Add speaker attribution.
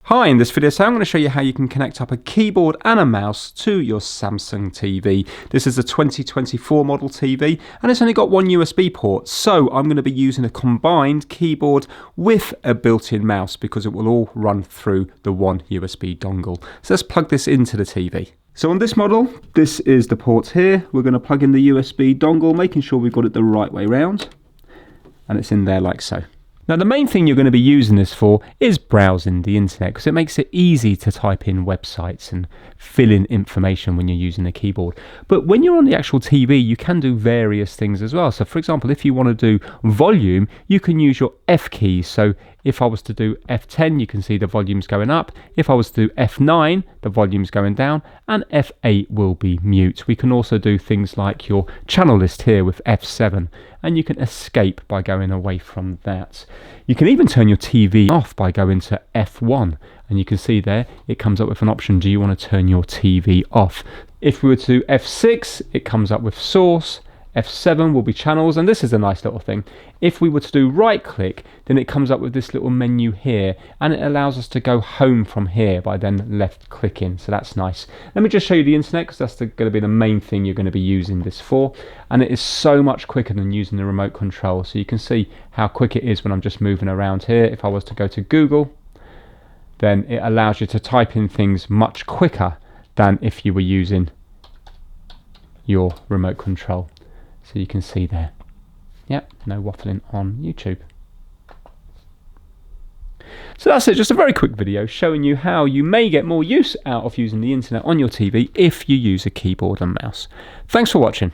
Speaker 1: Hi, in this video I'm going to show you how you can connect up a keyboard and a mouse to your Samsung TV. This is a 2024 model TV and it's only got one USB port, so I'm going to be using a combined keyboard with a built-in mouse because it will all run through the one USB dongle. So let's plug this into the TV. So on this model, this is the port here. We're going to plug in the USB dongle, making sure we've got it the right way round, and it's in there like so. Now the main thing you're going to be using this for is browsing the internet, because it makes it easy to type in websites and fill in information when you're using the keyboard. But when you're on the actual TV, you can do various things as well. So for example, if you want to do volume, you can use your F key. So if I was to do F10, you can see the volume's going up. If I was to do F9, the volume's going down, and F8 will be mute. We can also do things like your channel list here with F7, and you can escape by going away from that. You can even turn your TV off by going to F1, and you can see there it comes up with an option: do you want to turn your TV off? If we were to do F6, it comes up with source. F7 will be channels, and this is a nice little thing. If we were to do right click, then it comes up with this little menu here, and it allows us to go home from here by then left clicking, so that's nice. Let me just show you the internet, because that's going to be the main thing you're going to be using this for, and it is so much quicker than using the remote control. So you can see how quick it is when I'm just moving around here. If I was to go to Google, then it allows you to type in things much quicker than if you were using your remote control. So you can see there. Yep, no waffling on YouTube. So that's it, just a very quick video showing you how you may get more use out of using the internet on your TV if you use a keyboard and mouse. Thanks for watching.